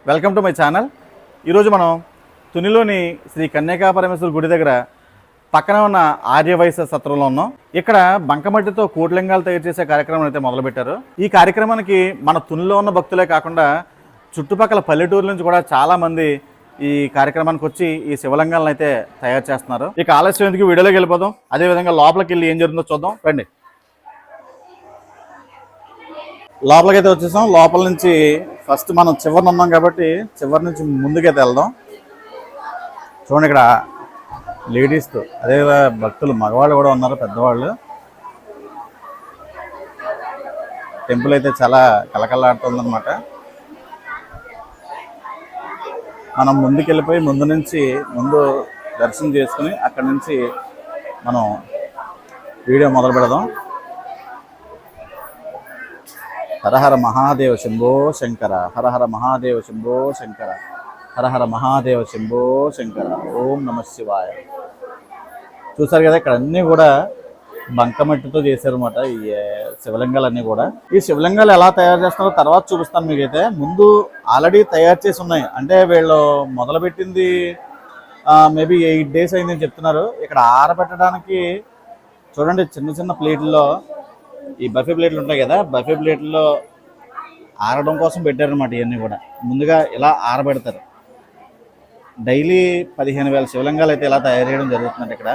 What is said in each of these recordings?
Welcome to my channel. ఈరోజు మనం తునిలోని శ్రీ కన్యకాపరమేశ్వర గుడి దగ్గర పక్కన ఉన్న ఆర్యవైశ్య సత్రంలో ఉన్నాం. ఇక్కడ బంకమట్టితో కోట్లింగాలు తయారు చేసే కార్యక్రమం అయితే మొదలుపెట్టారు. ఈ కార్యక్రమానికి మన తునిలో ఉన్న భక్తులే కాకుండా చుట్టుపక్కల పల్లెటూరు నుంచి కూడా చాలామంది ఈ కార్యక్రమానికి వచ్చి ఈ శివలింగాలను అయితే తయారు చేస్తున్నారు. ఇక ఆలస్యం ఎందుకు వీడియోలోకి వెళ్ళిపోదాం. అదేవిధంగా లోపలికి వెళ్ళి ఏం జరుగుతుందో చూద్దాం రండి. లోపలికైతే వచ్చేసాం. లోపల నుంచి ఫస్ట్ మనం చివరిని ఉన్నాం కాబట్టి చివరి నుంచి ముందుకైతే వెళ్దాం. చూడండి, ఇక్కడ లేడీస్తో అదే భక్తులు మగవాళ్ళు కూడా ఉన్నారు, పెద్దవాళ్ళు. టెంపుల్ అయితే చాలా కలకలాడుతుందన్నమాట. మనం ముందుకెళ్ళిపోయి ముందు దర్శనం చేసుకుని అక్కడి నుంచి మనం వీడియో మొదలు పెడదాం. హరహర మహాదేవ శంభో శంకర, హరహర మహాదేవ శంభో శంకర, హరహర మహాదేవ శంభో శంకర, ఓం నమ శివాయ. చూసారు కదా, ఇక్కడ అన్నీ కూడా బంకమట్టితో చేశారన్నమాట ఈ శివలింగాలన్నీ కూడా. ఈ శివలింగాలు ఎలా తయారు చేస్తున్నారో తర్వాత చూపిస్తాను మీకైతే. ముందు ఆల్రెడీ తయారు చేసి ఉన్నాయి, అంటే వీళ్ళు మొదలుపెట్టింది మేబీ 8 days అయిందని చెప్తున్నారు. ఇక్కడ ఆరబెట్టడానికి చూడండి, చిన్న చిన్న ప్లేట్లలో ఈ బఫే ప్లేట్లు ఉంటాయి కదా, బఫే ప్లేట్లో ఆరడం కోసం పెట్టారనమాట. ఇవన్నీ కూడా ముందుగా ఇలా ఆరబెడతారు. డైలీ 15,000 శివలింగాలు అయితే ఇలా తయారు చేయడం జరుగుతుందండి ఇక్కడ.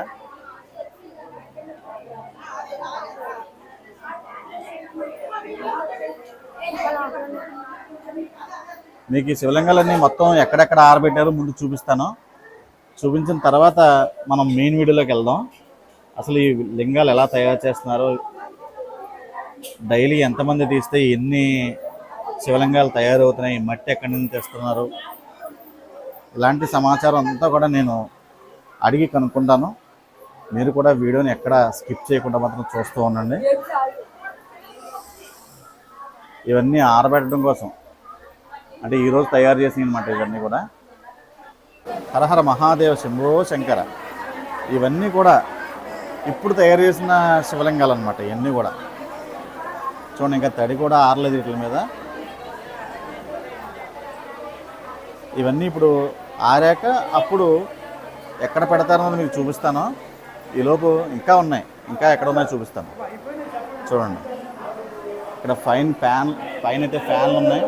మీకు ఈ శివలింగాలన్నీ మొత్తం ఎక్కడెక్కడ ఆరబెట్టారో ముందు చూపిస్తాను. చూపించిన తర్వాత మనం మెయిన్ వీడియోలోకి వెళ్దాం. అసలు ఈ లింగాలు ఎలా తయారు చేస్తున్నారో, డైలీ ఎంతమంది తీస్తే ఎన్ని శివలింగాలు తయారవుతున్నాయి, మట్టి ఎక్కడి నుంచి తెస్తున్నారు, ఇలాంటి సమాచారం అంతా కూడా నేను అడిగి కనుక్కుంటాను. మీరు కూడా వీడియోని ఎక్కడ స్కిప్ చేయకుండా మాత్రం చూస్తూ ఉండండి. ఇవన్నీ ఆరబెట్టడం కోసం, అంటే ఈరోజు తయారు చేసినవి అన్నమాట ఇవన్నీ కూడా. హరహర మహాదేవ శంభో శంకర, ఇవన్నీ కూడా ఇప్పుడు తయారు చేసిన శివలింగాలు అన్నమాట. ఇవన్నీ కూడా చూడండి, ఇంకా తడి కూడా ఆరలేదు వీటి మీద. ఇవన్నీ ఇప్పుడు ఆరాక అప్పుడు ఎక్కడ పెడతారో మీకు చూపిస్తాను. ఈలోపు ఇంకా ఉన్నాయి, ఇంకా ఎక్కడ ఉన్నాయో చూపిస్తాను. చూడండి, ఇక్కడ పైన అయితే ఫ్యాన్లు ఉన్నాయి.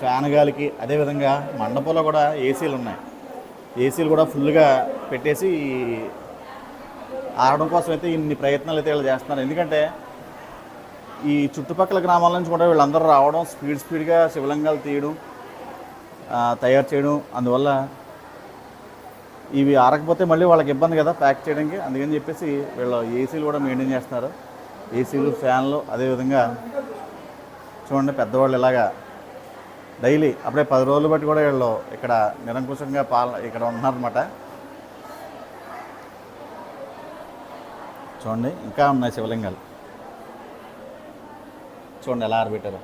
ఫ్యాన్ గాలికి, అదేవిధంగా మండపంలో కూడా ఏసీలు ఉన్నాయి. ఏసీలు కూడా ఫుల్గా పెట్టేసి ఆరడం కోసం అయితే ఇన్ని ప్రయత్నాలు అయితే వీళ్ళు చేస్తున్నారు. ఎందుకంటే ఈ చుట్టుపక్కల గ్రామాల నుంచి కూడా వీళ్ళందరూ రావడం, స్పీడ్గా శివలింగాలు తీయడం, తయారు చేయడం. అందువల్ల ఇవి ఆరకపోతే మళ్ళీ వాళ్ళకి ఇబ్బంది కదా ప్యాక్ చేయడానికి. అందుకని చెప్పేసి వీళ్ళు ఏసీలు కూడా మెయింటైన్ చేస్తున్నారు. ఏసీలు, ఫ్యాన్లు. అదేవిధంగా చూడండి, పెద్దవాళ్ళు ఇలాగా డైలీ అప్పుడే 10 రోజులు బట్టి కూడా వీళ్ళు ఇక్కడ నిరంకుశంగా ఇక్కడ ఉన్నారన్నమాట. చూడండి, ఇంకా ఉన్నాయి శివలింగాలు. చూడండి ఎలా ఆరబెట్టారు.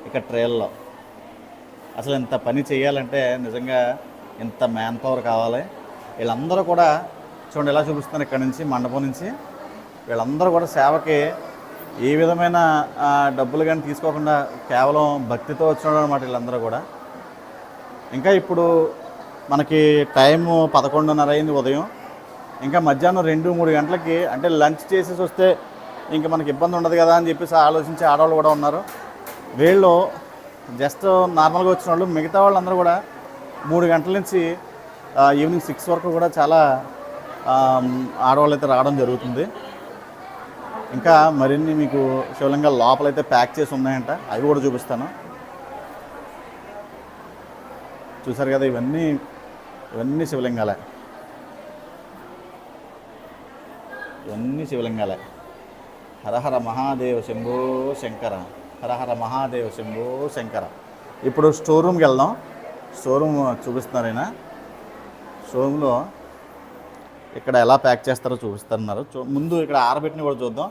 ఇక్కడ ట్రేల్లో అసలు ఇంత పని చేయాలంటే నిజంగా ఇంత మ్యాన్ పవర్ కావాలి. వీళ్ళందరూ కూడా చూడండి ఎలా చూపిస్తున్నారు. ఇక్కడ నుంచి మండపం నుంచి వీళ్ళందరూ కూడా సేవకి ఏ విధమైన డబ్బులు కానీ తీసుకోకుండా కేవలం భక్తితో వచ్చినాడు అనమాట వీళ్ళందరూ కూడా. ఇంకా ఇప్పుడు మనకి టైము 11:30 అయింది ఉదయం. ఇంకా మధ్యాహ్నం 2-3 గంటలకి, అంటే లంచ్ చేసేసి వస్తే ఇంకా మనకి ఇబ్బంది ఉండదు కదా అని చెప్పేసి ఆలోచించే ఆడవాళ్ళు కూడా ఉన్నారు. వీళ్ళు జస్ట్ నార్మల్గా వచ్చిన వాళ్ళు, మిగతా వాళ్ళందరూ కూడా 3 గంటల నుంచి ఈవినింగ్ 6 వరకు కూడా చాలా ఆడవాళ్ళు అయితే రావడం జరుగుతుంది. ఇంకా మరిన్ని మీకు శివలింగాలు లోపలైతే ప్యాక్ చేసి ఉన్నాయంట, అవి కూడా చూపిస్తాను. చూసారు కదా, ఇవన్నీ శివలింగాలే. హరహర మహాదేవ శంభో శంకర, హరహర మహాదేవ శంభో శంకర. ఇప్పుడు స్టోర్ రూమ్కి వెళ్దాం. స్టోర్ రూమ్ చూపిస్తున్నారు ఆయన. షోరూంలో ఇక్కడ ఎలా ప్యాక్ చేస్తారో చూపిస్తున్నారు. ముందు ఇక్కడ ఆరబెట్టిన కూడా చూద్దాం,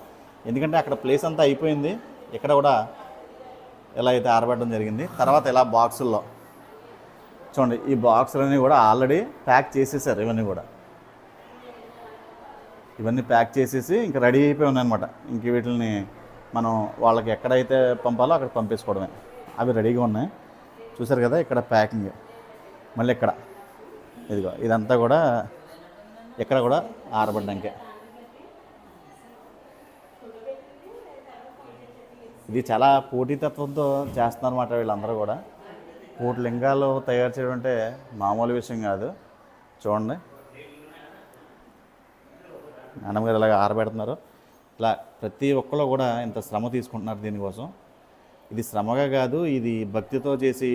ఎందుకంటే అక్కడ ప్లేస్ అంతా అయిపోయింది. ఇక్కడ కూడా ఎలా అయితే ఆరబెట్టడం జరిగింది. తర్వాత ఇలా బాక్సుల్లో చూడండి, ఈ బాక్సులన్నీ కూడా ఆల్రెడీ ప్యాక్ చేసేసారు. ఇవన్నీ ప్యాక్ చేసేసి ఇంకా రెడీ అయిపోయి ఉన్నాయన్నమాట. ఇంక వీటిని మనం వాళ్ళకి ఎక్కడైతే పంపాలో అక్కడ పంపించుకోవడమే. అవి రెడీగా ఉన్నాయి చూసారు కదా. ఇక్కడ ప్యాకింగ్ మళ్ళీ ఇక్కడ ఇదిగో ఇదంతా కూడా ఇక్కడ కూడా ఆరబడ్డాకే. ఇది చాలా పోటీతత్వంతో చేస్తున్నారన్నమాట వీళ్ళందరూ కూడా. కోటి లింగాలు తయారు చేయడం అంటే మామూలు విషయం కాదు. చూడండి నాన్నమ్మ గారు ఇలాగ ఆరబెడుతున్నారు. ఇలా ప్రతి ఒక్కరు కూడా ఇంత శ్రమ తీసుకుంటున్నారు దీనికోసం. ఇది శ్రమగా కాదు, ఇది భక్తితో చేసి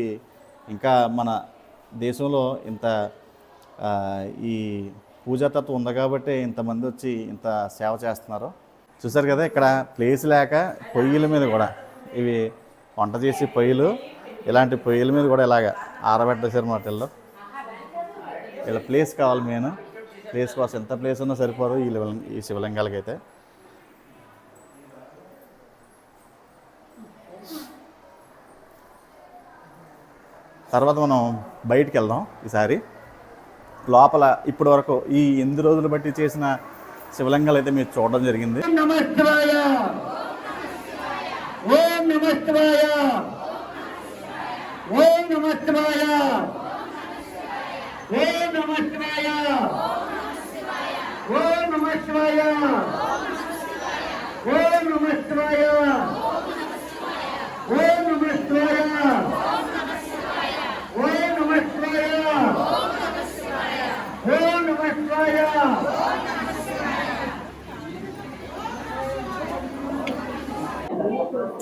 ఇంకా మన దేశంలో ఇంత ఈ పూజాతత్వం ఉంది కాబట్టి ఇంతమంది వచ్చి ఇంత సేవ చేస్తున్నారు. చూసారు కదా ఇక్కడ ప్లేస్ లేక పొయ్యిల మీద కూడా ఇవి వంట చేసి పొయ్యిలు, ఇలాంటి పొయ్యిల మీద కూడా ఇలాగ ఆరబెట్టేశారు మా పిల్లలు. ఇలా ప్లేస్ కావాలి, మెయిన్ ప్లేస్ కోసం ఎంత ప్లేస్ ఉన్నా సరిపోదు ఈ శివలింగాలకైతే. తర్వాత మనం బయటికి వెళ్దాం. ఈసారి లోపల ఇప్పటి వరకు ఈ 8 రోజులు బట్టి చేసిన శివలింగాలు అయితే మీరు చూడడం జరిగింది.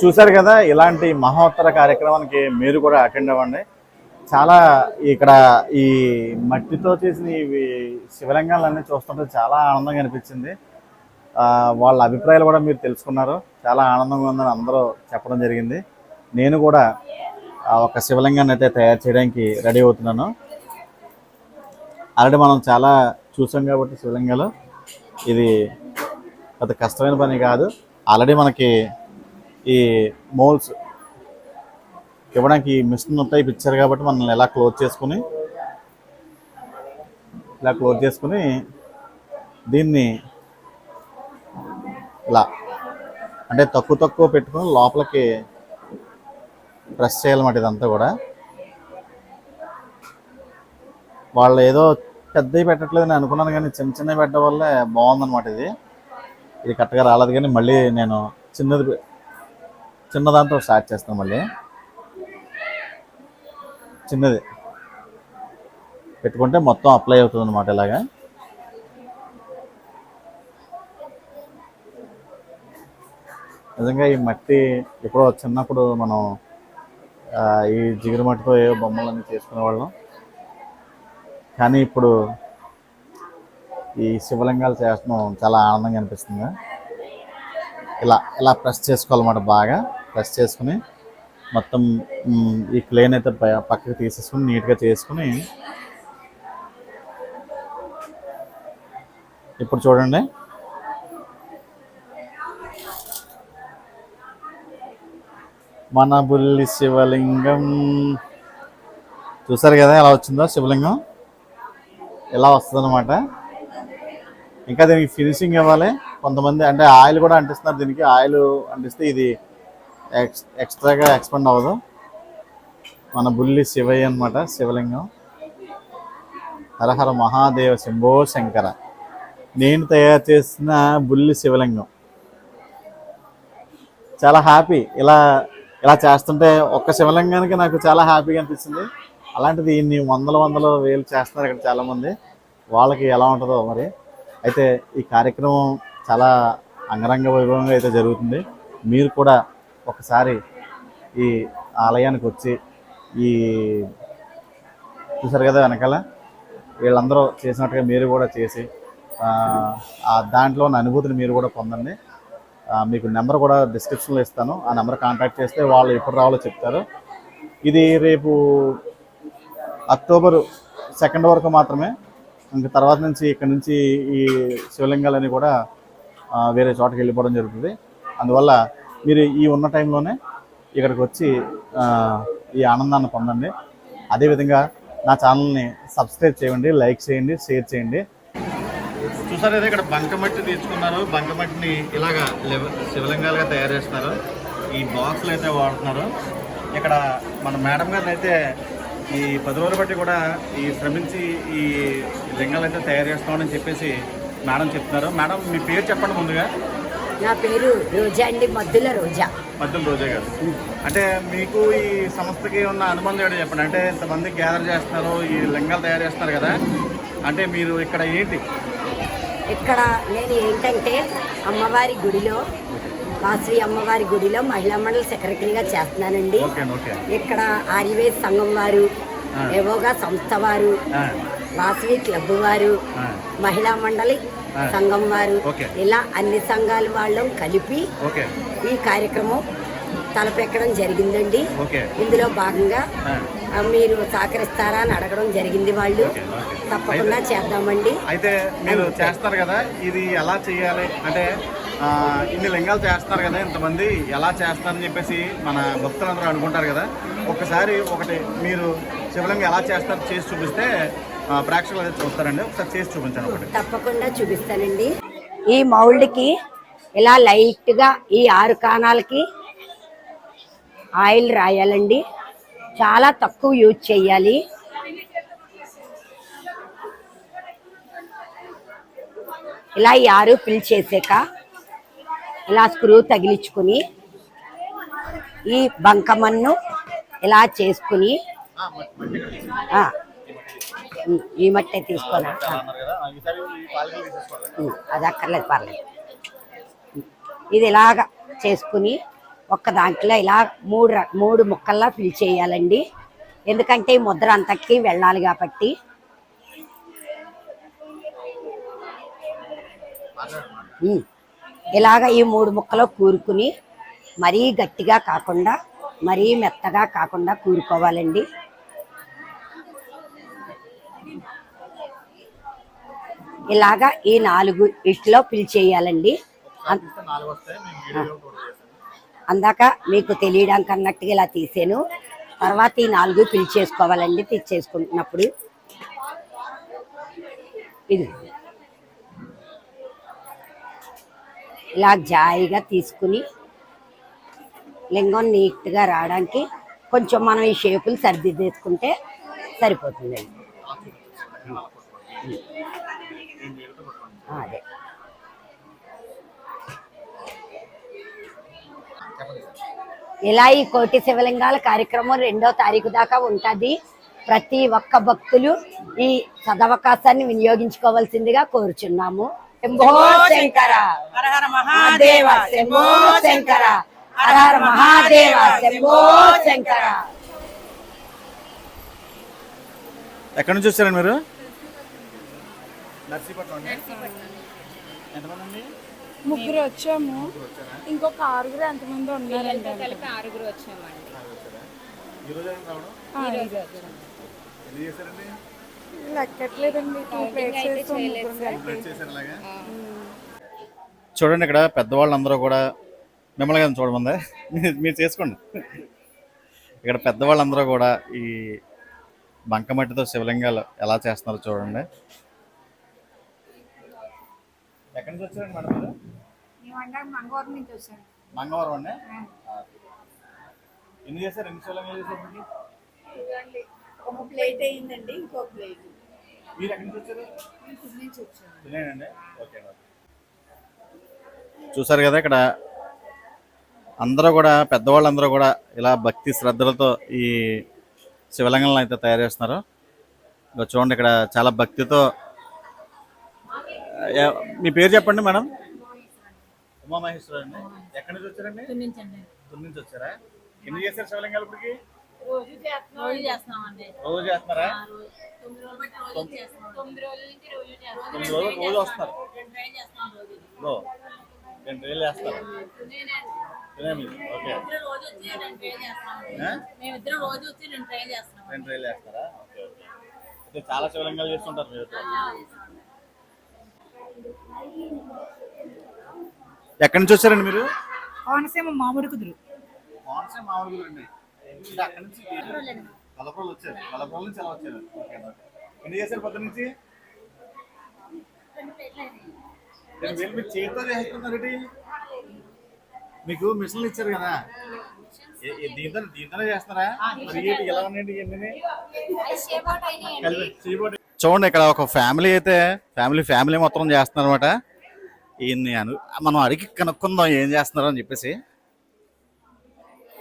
చూశారు కదా, ఇలాంటి మహోత్తర కార్యక్రమానికి మీరు కూడా అటెండ్ అవ్వండి. చాలా ఇక్కడ ఈ మట్టితో చేసిన ఇవి శివలింగాలన్నీ చూస్తుంటే చాలా ఆనందంగా అనిపించింది. వాళ్ళ అభిప్రాయాలు కూడా మీరు తెలుసుకున్నారు. చాలా ఆనందంగా ఉందని అందరూ చెప్పడం జరిగింది. నేను కూడా ఒక శివలింగాన్ని అయితే తయారు చేయడానికి రెడీ అవుతున్నాను. ఆల్రెడీ మనం చాలా చూసాం కాబట్టి శివలింగాలు ఇది పెద్ద కష్టమైన పని కాదు. ఆల్రెడీ మనకి ఈ మోల్స్ ఇవ్వడానికి మిషన్ టైప్ ఇచ్చారు కాబట్టి మనల్ని ఇలా క్లోజ్ చేసుకుని దీన్ని ఇలా అంటే తక్కువ పెట్టుకుని లోపలికి ప్రెస్ చేయాలన్నమాట. ఇదంతా కూడా వాళ్ళు ఏదో పెద్దవి పెట్టట్లేదని అనుకున్నాను, కానీ చిన్నవి పెట్టడం వల్లే బాగుందన్నమాట. ఇది కరెక్ట్గా రాలేదు, కానీ మళ్ళీ నేను చిన్న దాంతో స్టార్ట్ చేస్తాను. మళ్ళీ చిన్నది పెట్టుకుంటే మొత్తం అప్లై అవుతుంది అన్నమాట. ఇలాగా నిజంగా ఈ మట్టి ఎప్పుడో చిన్నప్పుడు మనం ఈ జిగురు మట్టితో ఏ బొమ్మలన్నీ చేసుకునేవాళ్ళం, కానీ ఇప్పుడు ఈ శివలింగాలు చేస్తున్నాం చాలా ఆనందంగా అనిపిస్తుంది. ఇలా ప్రెస్ చేసుకోవాలన్నమాట. బాగా ప్రెస్ చేసుకుని మొత్తం ఈ క్లేన్ అయితే పక్కకి తీసేసుకుని నీట్గా చేసుకుని ఇప్పుడు చూడండి మన బుల్లి శివలింగం. చూసారు కదా ఎలా వచ్చిందో శివలింగం, ఇలా వస్తుంది అనమాట. ఇంకా దీనికి ఫినిషింగ్ ఇవ్వాలి. కొంతమంది అంటే ఆయిల్ కూడా అంటిస్తున్నారు. దీనికి ఆయిల్ అంటిస్తే ఇది ఎక్స్ట్రాగా ఎక్స్పెండ్ అవ్వదు. మన బుల్లి శివయ్య అనమాట శివలింగం. హరహర మహాదేవ శంభో శంకర. నేను తయారు చేసిన బుల్లి శివలింగం. చాలా హ్యాపీ. ఇలా చేస్తుంటే ఒక్క శివలింగానికి నాకు చాలా హ్యాపీగా అనిపిస్తుంది. అలాంటిది ఇన్ని వందల వేలు చేస్తున్నారు ఇక్కడ చాలామంది. వాళ్ళకి ఎలా ఉంటుందో మరి. అయితే ఈ కార్యక్రమం చాలా అంగరంగ వైభవంగా అయితే జరుగుతుంది. మీరు కూడా ఒకసారి ఈ ఆలయానికి వచ్చి ఈ చూసారు కదా వెనకాల వీళ్ళందరూ చేసినట్టుగా మీరు కూడా చేసి దాంట్లో ఉన్న అనుభూతిని మీరు కూడా పొందండి. మీకు నెంబర్ కూడా డిస్క్రిప్షన్లో ఇస్తాను. ఆ నెంబర్ కాంటాక్ట్ చేస్తే వాళ్ళు ఎప్పుడు రావాలో చెప్తారు. ఇది రేపు అక్టోబర్ 2 వరకు మాత్రమే. ఇంక తర్వాత నుంచి ఇక్కడ నుంచి ఈ శివలింగాలని కూడా వేరే చోటకి వెళ్ళిపోవడం జరుగుతుంది. అందువల్ల మీరు ఈ ఉన్న టైంలోనే ఇక్కడికి వచ్చి ఈ ఆనందాన్ని పొందండి. అదేవిధంగా నా ఛానల్ని సబ్స్క్రైబ్ చేయండి, లైక్ చేయండి, షేర్ చేయండి. చూసారు కదా ఇక్కడ బంకమట్టి తీసుకున్నారు. బంకమట్టిని ఇలాగా శివలింగాలుగా తయారు చేస్తున్నారు. ఈ బాక్సులు అయితే వాడుతున్నారు. ఇక్కడ మన మేడం గారిని అయితే ఈ 10 రోజులు బట్టి కూడా ఈ శ్రమించి ఈ లింగాలు అయితే తయారు చేస్తామని చెప్పేసి మేడం చెప్తున్నారు. మేడం మీ పేరు చెప్పండి ముందుగా. నా పేరు రోజా అండి, మద్దుల రోజా. మద్దుల రోజా గారు. అంటే మీకు ఈ సంస్థకి ఉన్న అనుబంధం ఏంటో చెప్పండి. అంటే ఇంతమంది గ్యాదర్ చేస్తున్నారు, ఈ లింగాలు తయారు చేస్తున్నారు కదా, అంటే మీరు ఇక్కడ ఏంటి? ఇక్కడ నేను ఏంటంటే అమ్మవారి గుడిలో, వాసవి అమ్మవారి గుడిలో మహిళా మండలి సెక్రటరీగా చేస్తున్నానండి. ఇక్కడ ఆర్యవేద సంఘం వారు, ఏవోగా సంస్థ వారు, వాసవి క్లబ్ వారు, మహిళా మండలి సంఘం వారు, ఇలా అన్ని సంఘాల వాళ్ళం కలిపి ఈ కార్యక్రమం తలపెక్కడం జరిగిందండి. ఇందులో భాగంగా మీరు సహకరిస్తారా అని అడగడం జరిగింది. వాళ్ళు తప్పకుండా చేద్దామండి. అయితే మీరు చేస్తారు కదా, ఇది ఎలా చేయాలి అంటే ఇన్ని లింగాలు చేస్తున్నారు కదా, ఇంతమంది ఎలా చేస్తారని చెప్పేసి మన భక్తులందరూ అనుకుంటారు కదా, ఒకసారి ఒకటి మీరు శివలింగం ఎలా చేస్తారు చేసి చూపిస్తే ప్రేక్షకులు అయితే చూస్తారండి. ఒకసారి చేసి చూపించండి. ఒకటి తప్పకుండా చూపిస్తానండి. ఈ మౌల్డ్కి ఇలా లైట్గా ఈ 6 కాణాలకి ఆయిల్ రాయాలండి. చాలా తక్కువ యూజ్ చేయాలి. ఇలా ఈ 6 ఫిల్ చేసాక ఇలా స్క్రూ తగిలించుకుని ఈ బంకమన్ను ఇలా చేసుకుని ఈ మట్టే తీసుకొని అది అక్కర్లేదు, పర్లేదు. ఇది ఇలాగా చేసుకుని ఒక్క దాంట్లో ఇలా 3 ముక్కల్లా ఫిల్ చేయాలండి. ఎందుకంటే ఈ ముద్ర అంతకి వెళ్ళాలి కాబట్టి. ఇలాగ ఈ 3 ముక్కలు కూరుకుని మరీ గట్టిగా కాకుండా మరీ మెత్తగా కాకుండా కూరుకోవాలండి. ఇలాగా ఈ 4 ఇట్లో ఫిల్ చేయాలండి. అందాక మీకు తెలియడానికి అన్నట్టుగా ఇలా తీసాను. తర్వాత ఈ 4 ఫిల్ చేసుకోవాలండి. చేసుకుంటున్నప్పుడు ఇది ఇలా జాయిగా తీసుకుని లింగం నీట్గా రావడానికి కొంచెం మనం ఈ షేపులు సరిదిద్దుకుంటే సరిపోతుందండి. అదే ఇలా ఈ కోటి శివలింగాల కార్యక్రమం 2వ తారీఖు దాకా ఉంటుంది. ప్రతి ఒక్క భక్తులు ఈ సదవకాశాన్ని వినియోగించుకోవాల్సిందిగా కోరుచున్నాము. శంభో శంకర హర హర మహాదేవ, శంభో శంకర హర హర మహాదేవ, శంభో శంకర. ఎక్కడి నుంచి వచ్చారండి మీరు? నర్సీపట్నం. ఎంతమంది? 3 వచ్చాము. ఇంకొక 6 ఎంతమంది ఉన్నారండి? 6 వచ్చామండి. లెక్కట్లేదండి. చూడండి ఇక్కడ పెద్దవాళ్ళందరూ కూడా మిమ్మల్ని కదా చూడమంది, మీరు చేసుకోండి. ఇక్కడ పెద్దవాళ్ళందరూ కూడా ఈ బంకమట్టితో శివలింగాలు ఎలా చేస్తున్నారో చూడండి. ఎక్కడి నుంచి వచ్చారండి మేడం మీరు? మంగళవారం నుంచి వచ్చాను. మంగళవారం అండి. ఎన్ని చేశారు? ఎన్ని శివలింగాలు చేశారు? ఒక ప్లేట్ అయిందండి, ఇంకో ప్లేట్. మీరు ఎక్కడి నుంచి వచ్చారు? నుంచి వచ్చాను. తినేనండి. ఓకే. చూసారు కదా ఇక్కడ అందరూ కూడా పెద్దవాళ్ళందరూ కూడా ఇలా భక్తి శ్రద్ధలతో ఈ శివలింగాలను అయితే తయారు చేస్తున్నారు. చూడండి ఇక్కడ చాలా భక్తితో. మీ పేరు చెప్పండి మేడం. ఉమామహేశ్వర అండి. ఎక్కడి నుంచి వచ్చారండి? తుని నుంచి వచ్చారా? ఎన్ని చేశారు శివలింగాలు ఇప్పటికి? రోజు చేస్తున్నామండి. రోజు చేస్తున్నారా? 9 రోజులు బట్టి రోజు చేస్తున్నాం. 9 రోజుల నుంచి రోజు చేస్తున్నాం. 9 రోజులు రోజు వస్తారు. 2 ట్రైన్ చేస్తున్నాం రోజు. 2 ట్రైన్లు చేస్తారు. ఓకే. రోజు వచ్చి 2 ట్రైన్ చేస్తున్నాం. మేమిద్దరం రోజు వచ్చి 2 ట్రైన్ చేస్తున్నాం. 2 ట్రైన్లు చేస్తారా? ఓకే. అయితే చాలా శివలింగాలు చేస్తుంటారు మీరు. ఎక్కడి నుంచి వచ్చారండి మీరు? కోనసీమ మామిడి కుదురు. కోనసీమ మామిడి కుదురు అండి. అక్కడి నుంచి కలపరోలు వచ్చారు. కలపరోలు నుంచి ఎలా వచ్చారు? ఎన్ని చేశారు పొద్దు నుంచి? 2 మీరు చేతితో చేస్తున్నారు మీకు మిషన్లు ఇచ్చారు కదా దీంతోనే చేస్తారా మరి ఎలా ఉన్నాయండి ఇవన్నీ చూడండి ఇక్కడ ఒక ఫ్యామిలీ అయితే ఫ్యామిలీ మొత్తం చేస్తున్నారు అనమాట ఈయన్ని మనం అడిగి కనుక్కుందాం ఏం చేస్తున్నారు అని చెప్పేసి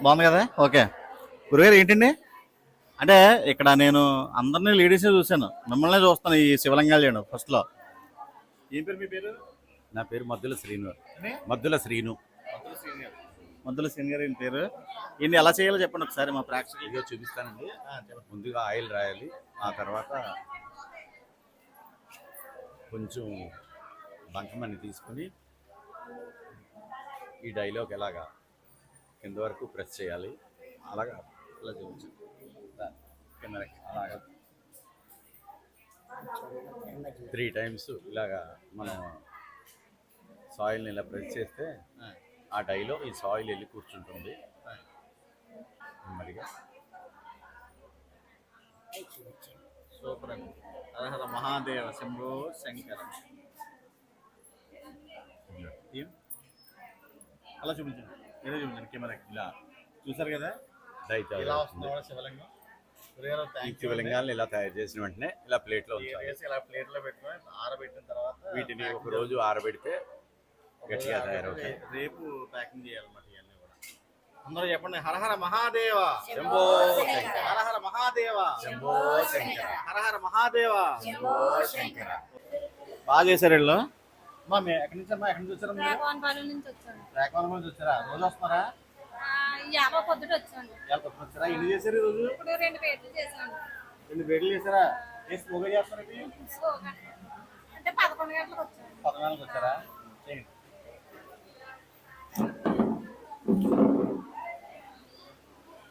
బాగుంది కదా ఓకే గురుగారు ఏంటండి అంటే ఇక్కడ నేను అందరినీ లేడీస్ని చూశాను మిమ్మల్ని చూస్తాను ఈ శివలింగాలు చేయడం ఫస్ట్లో ఏం పేరు మీ పేరు నా పేరు మద్దుల శ్రీను అంటే? మద్దుల శ్రీను మద్దుల సింగ్ గారు ఈయన పేరు ఈయన్ని ఎలా చేయాలో చెప్పండి ఒకసారి మా ప్రేక్షకులు ఇదిగో చూపిస్తానండి ముందుగా ఆయిల్ రాయాలి ఆ తర్వాత కొంచెం బంకమని తీసుకుని ఈ డైలోగ్ ఎలాగా కింద వరకు ప్రెస్ చేయాలి అలాగా ఇలా చేయవచ్చు కింద అలాగా 3 times ఇలాగా మనం సాయిల్ని ఇలా ప్రెస్ చేస్తే ఆ డైలో ఈ సాయిల్ వెళ్ళి కూర్చుంటుంది నెమ్మదిగా సూపర్ అండి హర మహాదేవ శంభో శంకర ఏం అలా చూపించండి ఏదో చూపించండి కెమెరాకి ఇలా చూసారు కదా డై ఇలా వస్తుంది శివలింగం ఈ శివలింగాలను ఇలా తయారు చేసిన వెంటనే ఇలా ప్లేట్లో ఉంచాలి ఇలా ప్లేట్లో పెట్టుకొని ఆరబెట్టిన తర్వాత వీటిని ఒక రోజు ఆరబెడితే గట్టిగా తయారవుతాయి రేపు ప్యాకింగ్ చేయాలన్నమాట ఇవన్నీ కూడా అందరూ చెప్పండి హర హర మహాదేవ శంభో శంకర హర హర మహాదేవ శంభో శంకర హర హర మహాదేవ శంకర బాగా చేశారు వీళ్ళు అమ్మా ఎక్కడి నుంచి అమ్మా ఎక్కడి నుంచి వచ్చారు మీరు రాఘవన్పాలెం నుంచి వచ్చాను రేఖవరం నుంచి వచ్చారా రోజు వస్తున్నారా యాభై పొద్దుట వచ్చాను ఇవాళ పొద్దున వచ్చారా ఎన్ని చేశారు ఈ రోజు ఇప్పుడు 2 పేట్లు చేశాను 2 బేడీలు చేశారా ఏ స్లోగా చేస్తారు ఇవి స్లోగా అంటే 11 గంటలకు వచ్చాను 10 గంటలకు వచ్చారా చేయండి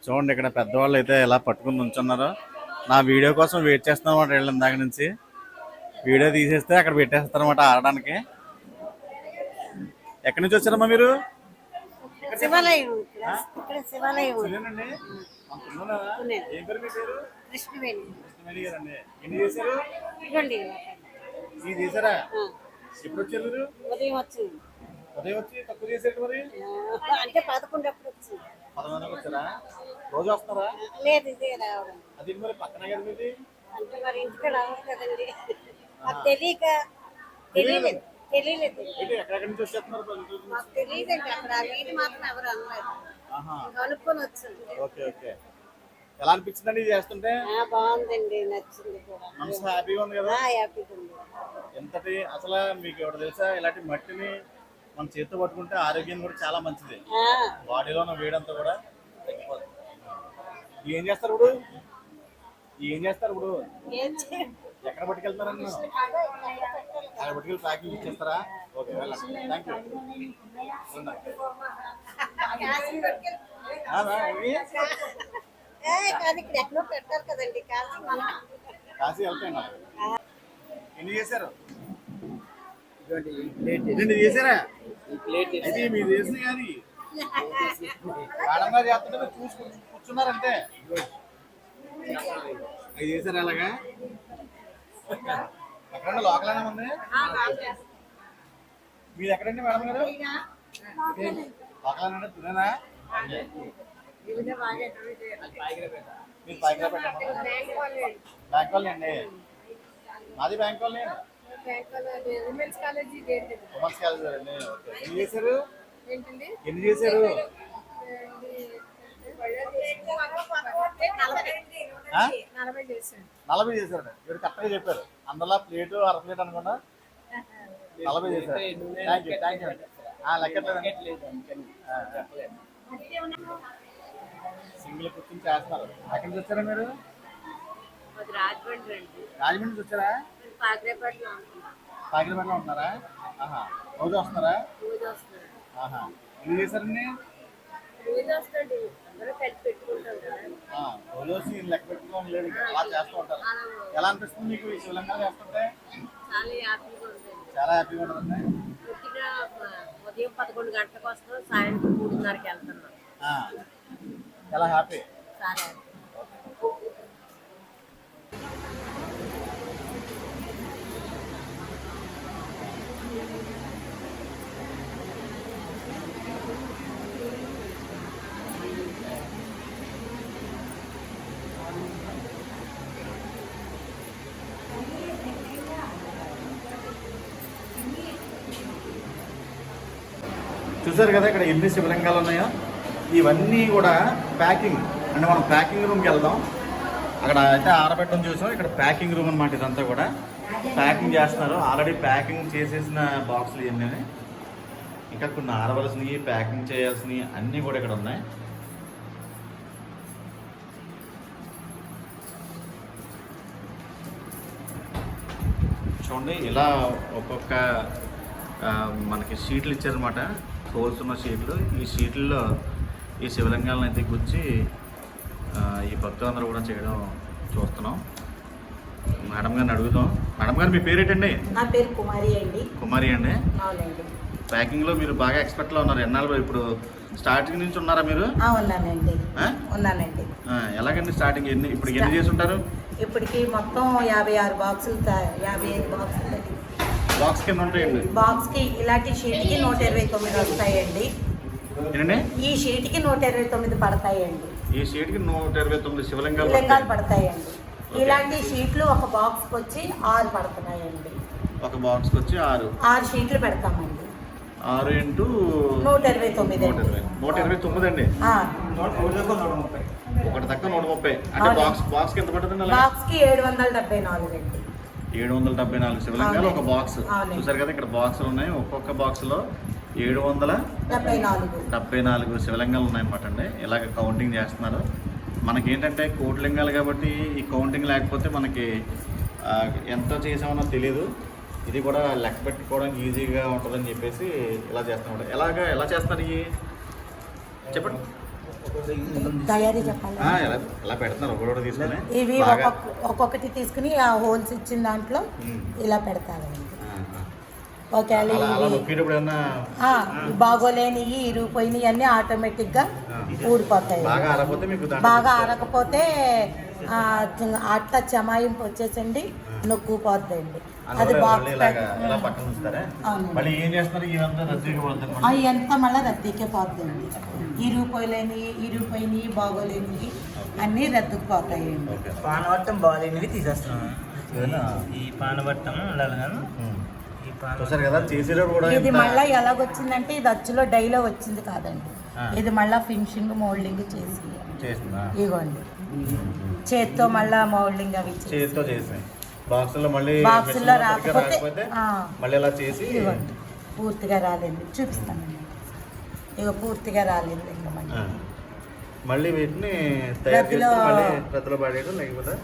చూడండి ఇక్కడ పెద్దవాళ్ళు అయితే ఎలా పట్టుకుని ఉంచున్నారు నా వీడియో కోసం వెయిట్ చేస్తున్నమాట వీళ్ళు ఇందాక నుంచి వీడియో తీసేస్తే అక్కడ పెట్టేస్తారన్నమాట ఆడడానికి ఎక్కడి నుంచి వచ్చారమ్మా మీరు శివాలయం ఇక్కడ శివాలయం ఇదేనండి? అంత ఉన్నారా? ఏం పేరు మీ పేరు కృష్ణవేణి కృష్ణవేణి గారండి ఎన్ని చేశారు ఇవ్వండి ఇది చేశారా ఎప్పుడు వచ్చారు మీరు ఉదయం వచ్చింది ఉదయం వచ్చి తక్కువ చేశారు మరి అంటే 11 అప్పుడు వచ్చింది 10 మందికి వచ్చారా రోజు వస్తారా లేదు ఇదే రావడం అది మరి పక్కన కదా మీది అంటే మరి ఇంటికి రావాలి కదండి మాకు తెలియలేదు ఏంటి ఎక్కడెక్కడి నుంచి వచ్చేస్తున్నారు పల్లెటూరు మాకు తెలియదండి అక్కడ ఆ వీధి మాత్రం ఎవరు అనలేదు ఆహా అనుకొని వచ్చింది ఓకే ఓకే ఎలా అనిపించిందండి ఇది చేస్తుంటే బాగుందండి నచ్చింది కూడా మనసు హ్యాపీగా ఉంది కదా హ్యాపీగా ఉంది ఎంతటి అసలు మీకు ఎవరు తెలుసా ఇలాంటి మట్టిని మన చేతితో పట్టుకుంటే ఆరోగ్యం కూడా చాలా మంచిది బాడీలో ఉన్న వేడంతా కూడా తగ్గిపోతుంది ఏం చేస్తారు ఇప్పుడు ఏం చేయాలి? ఎక్కడ పట్టుకెళ్తారని అక్కడ పట్టుకెళ్ళి ప్యాకింగ్ ఇచ్చేస్తారా ఓకే వెళ్ళండి థ్యాంక్ యూ కాదు ఇక్కడ ఎక్కడో పెట్టారు కదండి కాదు మనం కాశీ వెళ్తాను ఎన్ని చేశారు రెండు చేశారా ఇది మీరు చేసిన కానీ మేడం చేస్తుంటే మీరు చూసి కూర్చున్నారంటే అవి చేశారు అలాగా ఎక్కడండి లోకల్ ఉంది మీరు ఎక్కడండి మేడం గారు లోకల్ అంటే తినేనా మీరు పైకి బ్యాంక్ వాళ్ళే అండి మాది బ్యాంక్ వాళ్ళే ఉమెన్స్ కాలేజీ ఉమెన్స్ కాలేజ్ అండి ఓకే ఎన్ని చేశారు ఏంటండి ఎన్ని చేశారు ఆ? 40 చేశాను 40 చేశారు మీరు కరెక్ట్గా చెప్పారు అందులో ప్లేటు 1/2 ప్లేట్ అనుకున్నా 40 చేశారు థ్యాంక్ యూ లెక్కట్లేదు సింగిల్ కూర్చొని చేస్తున్నారు ఎక్కడి నుంచి వచ్చారా మీరు రాజమండ్రి అండి రాజమండ్రి నుంచి వచ్చారా పాకిరేపట్లో పాకిరేపేటలో ఉంటున్నారా ఆహా రోజు వస్తున్నారా రోజు వస్తున్నారు ఆహా ఎన్ని చేశారండి రోజు వస్తుంది అందరూ కలిసి పెట్టుకుంటాం కదా రోజు వచ్చి లెక్క పెట్టుకోవడం లేదు అలా చేస్తూ ఉంటారు ఎలా అనిపిస్తుంది మీకు ఈ శివలింగాలు చేస్తుంటే చాలా హ్యాపీగా ఉంటుంది చాలా హ్యాపీగా ఉంటుందండి పుట్టిన ఉదయం 11 గంటలకు వస్తాం సాయంత్రం 3:30కి వెళ్తున్నాం చాలా హ్యాపీ చాలా చూసారు కదా ఇక్కడ ఎన్ని శివలింగాలు ఉన్నాయో. ఇవన్నీ కూడా ప్యాకింగ్ అంటే మనం ప్యాకింగ్ రూమ్కి వెళ్దాం. అక్కడ అయితే ఆరబెట్టడం చూసాం, ఇక్కడ ప్యాకింగ్ రూమ్ అనమాట. ఇదంతా కూడా ప్యాకింగ్ చేస్తున్నారు. ఆల్రెడీ ప్యాకింగ్ చేసేసిన బాక్సులు ఇవన్నీ, ఇంకా కొన్ని ఆరవలసినవి ప్యాకింగ్ చేయాల్సినవి అన్నీ కూడా ఇక్కడ ఉన్నాయి. చూడండి ఇలా ఒక్కొక్క మనకి షీట్లు ఇచ్చారనమాట, హోల్స్ ఉన్న షీట్లు. ఈ షీట్లలో ఈ శివలింగాలను అయితే గుచ్చి ఈ భక్తులందరూ కూడా చేయడం చూస్తున్నాం. మేడం గారిని అడుగుదాం. మేడం గారు మీ పేరేంటండి? నా పేరు కుమారి అండి. కుమారి అండి. అవునండి. ప్యాకింగ్లో మీరు బాగా ఎక్స్పర్ట్లో ఉన్నారు. ఎన్నాళ్ళు ఇప్పుడు స్టార్టింగ్ నుంచి ఉన్నారా మీరు? ఉన్నానండి. ఉన్నానండి. ఎలాగండి స్టార్టింగ్ ఇప్పుడు ఎన్ని చేసి ఉంటారు? ఇప్పటికి మొత్తం 56 బాక్సులు 55 బాక్సులు. బాక్స్ కింద ఉంటాయండి. బాక్స్కి ఇలాంటి షీట్కి 129 వస్తాయండి. ఏంటండి? ఈ షీట్కి 129 పడతాయండి. ఈ షీట్కి 129 శివలింగాలు పడతాయండి. ఇలాంటి షీట్లు ఒక బాక్స్కి వచ్చి 6 పడుతున్నాయండి. ఒక బాక్స్కి వచ్చి 6 షీట్లు పెడతామండి. 6 ఇంటూ 129 అండి. ఒకటి తక్కువ 130 అంటే బాక్స్కి ఎంత పడుతుంది? బాక్స్కి 774 అండి. 774 శివలింగాలు ఒక బాక్స్. చూసారు కదా ఇక్కడ బాక్సులు ఉన్నాయి. ఒక్కొక్క బాక్స్లో 774 శివలింగాలు ఉన్నాయన్నమాట అండి. ఇలాగ కౌంటింగ్ చేస్తున్నారు. మనకేంటంటే కోట్లింగాలు కాబట్టి ఈ కౌంటింగ్ లేకపోతే మనకి ఎంత చేసామో తెలియదు. ఇది కూడా లెక్క పెట్టుకోవడానికి ఈజీగా ఉంటుందని చెప్పేసి ఇలా చేస్తాం. ఎలా చేస్తున్నారు ఇవి చెప్పండి. తయారీ చెప్పాలి. ఎలా పెడుతున్నారు ఒకటి తీసుకుని ఇవి ఒక్కొక్కటి తీసుకుని ఆ హోల్స్ ఇచ్చిన దాంట్లో ఇలా పెడతారండి. ఒకవేళ బాగోలేనివి ఇరిగిపోయినవి అన్నీ ఆటోమేటిక్గా ఊడిపోతాయి. బాగా ఆరకపోతే అట్ట చమాయింపు వచ్చేసండి నొక్కుపోద్దండి. అది ఎంత మళ్ళీ రద్దీకే పోద్దండి. ఇరిగిపోయినవి బాగోలేనివి అన్నీ రద్దుకు పోతాయండి. పానవట్టం బాగాలేనివి తీసేస్తున్నాను. ఈ పానవట్టం కదా చేసేటప్పుడు కూడా ఇది మళ్ళీ ఎలాగొచ్చిందంటే ఇది అచ్చులో డైలో వచ్చింది కాదండి. ఇది మళ్ళీ ఫినిషింగ్ మోల్డింగ్ చేసి ఇవ్వండి. చేత్తో మళ్ళీ మోల్డింగ్ అవి చేతితో చేసాయి. బాక్సుల్లో రాకపోతే మళ్ళీ ఇలా చేసి ఇవ్వండి. పూర్తిగా రాలేదు చూపిస్తానండి. ఇక పూర్తిగా రాలేదు ఇంకా మళ్ళీ వీటిని తయారు చేసి మళ్ళీ ప్రతిలో పడేయడం, లేకపోతే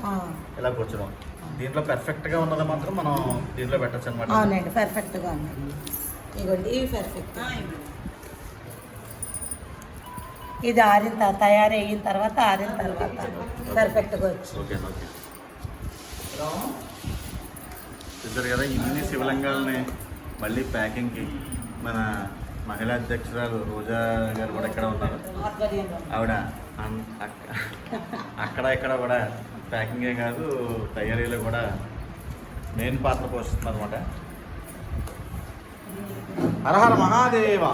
ఇలా కూర్చోడం. దీంట్లో పర్ఫెక్ట్గా ఉన్నది మాత్రం మనం దీంట్లో పెట్టచ్చు అనమాట. అవునండి, పర్ఫెక్ట్గా ఉన్నాయి. ఇవ్వండి ఇవి పర్ఫెక్ట్. ఇది తయారయిన తర్వాత ఆరిన తర్వాత పర్ఫెక్ట్గా వచ్చి. ఓకే చూసారు కదా ఇన్ని శివలింగాలని మళ్ళీ ప్యాకింగ్కి మన మహిళా అధ్యక్షురాలు రోజా గారు కూడా ఇక్కడ ఉన్నారు. ఆవిడ అక్కడ ఇక్కడ కూడా ప్యాకింగే కాదు తయారీలో కూడా మెయిన్ పాత్ర పోషిస్తున్నారు అనమాట. హరహర మహాదేవ.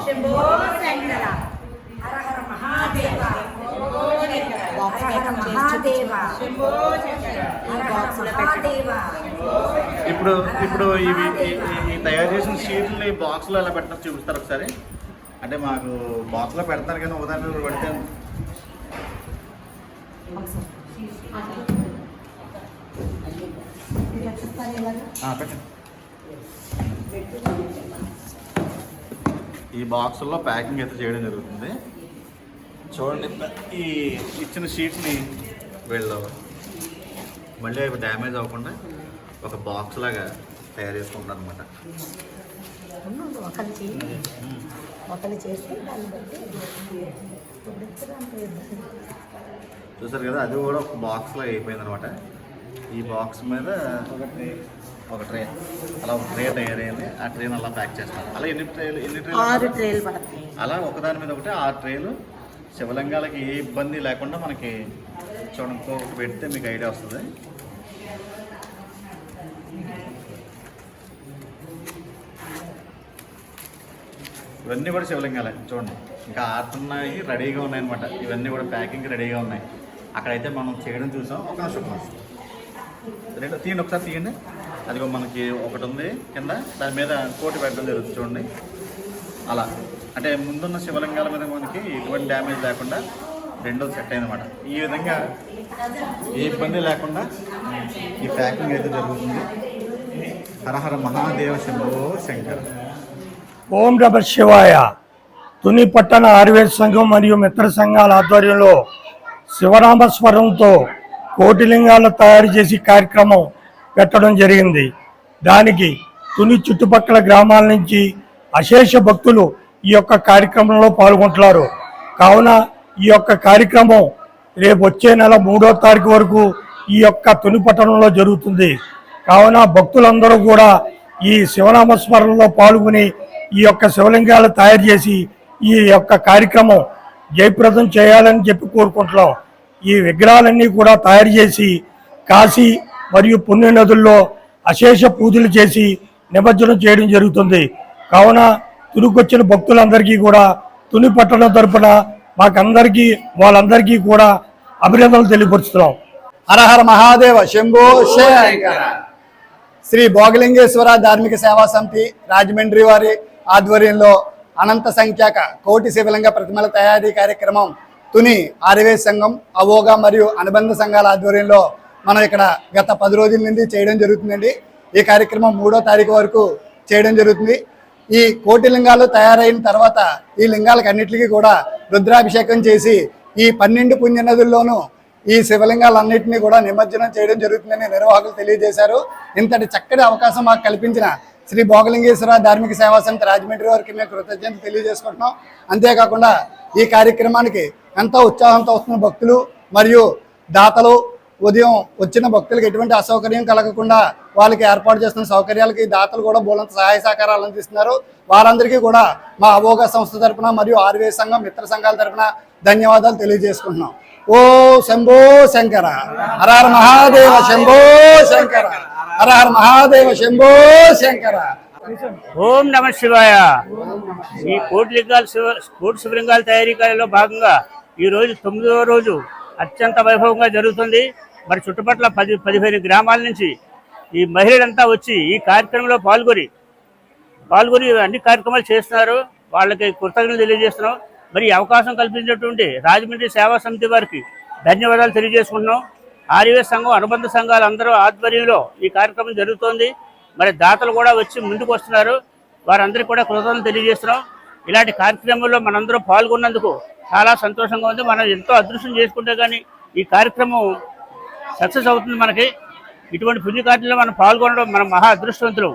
ఇప్పుడు ఇవి తయారు చేసిన షీట్లని బాక్స్లో ఎలా పెట్టినా చూపిస్తారు ఒకసారి. అంటే మాకు బాక్స్లో పెడతారు కానీ ఒకదాని పెడితే పెట్టండి. ఈ బాక్సుల్లో ప్యాకింగ్ అయితే చేయడం జరుగుతుంది. చూడండి ఈ ఇచ్చిన షీట్ని వీళ్ళు మళ్ళీ అవి డ్యామేజ్ అవ్వకుండా ఒక బాక్స్ లాగా తయారు చేసుకుంటారు అనమాట. చూసారు కదా అది కూడా ఒక బాక్స్ లాగా అయిపోయింది అనమాట. ఈ బాక్స్ మీద ఒక ట్రే అలా ఒక ట్రే తయారైంది. ఆ ట్రైన్ అలా ప్యాక్ చేస్తారు. అలా ఎన్ని ట్రేలు 6 ట్రేలు పడతాయి. అలా ఒకదాని మీద ఒకటి 6 ట్రేలు శివలింగాలకి ఏ ఇబ్బంది లేకుండా మనకి చూడండి పెడితే మీకు ఐడియా వస్తుంది. ఇవన్నీ కూడా శివలింగాలే చూడండి. ఇంకా ఆడుతున్నాయి రెడీగా ఉన్నాయన్నమాట. ఇవన్నీ కూడా ప్యాకింగ్ రెడీగా ఉన్నాయి. అక్కడైతే మనం చేయడం చూసాం. ఒక నిమిషం తీయండి, ఒకసారి తీయండి. అదిగో మనకి ఒకటి ఉంది కింద, దాని మీద కోటి పెట్టడం జరుగుతుంది చూడండి. అలా అంటే ముందున్న శివలింగాల మీద మనకి ఎటువంటి డ్యామేజ్ లేకుండా రెండోది సెట్ అయిందన్నమాట. ఈ విధంగా ఏ ఇబ్బంది లేకుండా ఈ ప్యాకింగ్ అయితే జరుగుతుంది. హరహర మహాదేవ శంభో శంకర. ఓం నమః శివాయ. తుని పట్టణ ఆయుర్వేద సంఘం మరియు మిత్ర సంఘాల ఆధ్వర్యంలో శివనామస్మరణంతో కోటిలింగాలను తయారు చేసి కార్యక్రమం పెట్టడం జరిగింది. దానికి తుని చుట్టుపక్కల గ్రామాల నుంచి అశేష భక్తులు ఈ యొక్క కార్యక్రమంలో పాల్గొంటున్నారు. కావున ఈ యొక్క కార్యక్రమం రేపు వచ్చే నెల 3వ తారీఖు వరకు ఈ యొక్క తుని పట్టణంలో జరుగుతుంది. కావున భక్తులందరూ కూడా ఈ శివనామస్మరణలో పాల్గొని ఈ యొక్క శివలింగాలు తయారు చేసి ఈ యొక్క కార్యక్రమం జయప్రదం చేయాలని చెప్పి కోరుకుంటున్నాం. ఈ విగ్రహాలన్నీ కూడా తయారు చేసి కాశీ మరియు పుణ్య నదుల్లో అశేష పూజలు చేసి నిమజ్జనం చేయడం జరుగుతుంది. కావున తునికొచ్చిన భక్తులందరికీ కూడా తుని పట్టణం తరపున వాళ్ళందరికీ కూడా అభినందనలు తెలియపరుస్తున్నాం. హరహర మహాదేవ శంభో శంకర. శ్రీ భోగలింగేశ్వర ధార్మిక సేవా సమితి రాజమండ్రి వారి ఆధ్వర్యంలో అనంత సంఖ్యాక కోటి శివలింగ ప్రతిమల తయారీ కార్యక్రమం తుని ఆయుర్వేద సంఘం, అవోగా మరియు అనుబంధ సంఘాల ఆధ్వర్యంలో మనం ఇక్కడ గత 10 రోజుల నుండి చేయడం జరుగుతుందండి. ఈ కార్యక్రమం 3వ తారీఖు వరకు చేయడం జరుగుతుంది. ఈ కోటి లింగాలు తయారైన తర్వాత ఈ లింగాలకు అన్నిటికీ కూడా రుద్రాభిషేకం చేసి ఈ 12 పుణ్య నదుల్లోనూ ఈ శివలింగాలన్నింటినీ కూడా నిమజ్జనం చేయడం జరుగుతుందని నిర్వాహకులు తెలియజేశారు. ఇంతటి చక్కటి అవకాశం మాకు కల్పించిన శ్రీ భోగలింగేశ్వర ధార్మిక సేవా సమితి రాజమండ్రి వారికి మేము కృతజ్ఞత తెలియజేసుకుంటున్నాం. అంతేకాకుండా ఈ కార్యక్రమానికి ఎంతో ఉత్సాహంతో వస్తున్న భక్తులు మరియు దాతలు, ఉదయం వచ్చిన భక్తులకు ఎటువంటి అసౌకర్యం కలగకుండా వాళ్ళకి ఏర్పాటు చేస్తున్న సౌకర్యాలకి దాతలు కూడా బోలంత సహాయ సహకారాలు అందిస్తున్నారు. వారందరికీ కూడా మా అవోగా సంస్థ తరపున మరియు ఆయుర్వేద సంఘం మిత్ర సంఘాల తరపున ధన్యవాదాలు తెలియజేసుకుంటున్నాం. ఓ శంభో శంకర. హరహర మహాదేవ శంభో శంకర. హరహర మహాదేవ శంభో శంకర. ఓం నమః శివాయ. ఈ కోటి శివలింగాల తయారీ కార్యంలో భాగంగా ఈ రోజు 9వ రోజు అత్యంత వైభవంగా జరుగుతుంది. మరి చుట్టుపక్కల 10-15 గ్రామాల నుంచి ఈ మహిళలంతా వచ్చి ఈ కార్యక్రమంలో పాల్గొని అన్ని కార్యక్రమాలు చేస్తున్నారు. వాళ్ళకి కృతజ్ఞతలు తెలియజేస్తున్నాం. మరి ఈ అవకాశం కల్పించినటువంటి రాజమండ్రి సేవా సమితి వారికి ధన్యవాదాలు తెలియజేసుకుంటున్నాం. ఆర్యవేద సంఘం, అనుబంధ సంఘాలు అందరూ ఆధ్వర్యంలో ఈ కార్యక్రమం జరుగుతోంది. మరి దాతలు కూడా వచ్చి ముందుకు వస్తున్నారు. వారందరికీ కూడా కృతజ్ఞతలు తెలియజేస్తున్నాం. ఇలాంటి కార్యక్రమంలో మనందరూ పాల్గొన్నందుకు చాలా సంతోషంగా ఉంది. మనం ఎంతో అదృష్టం చేసుకుంటే కానీ ఈ కార్యక్రమం సక్సెస్ అవుతుంది. మనకి ఇటువంటి పుణ్య కార్యంలో మనం పాల్గొనడం మనం మహా అదృష్టవంతులు.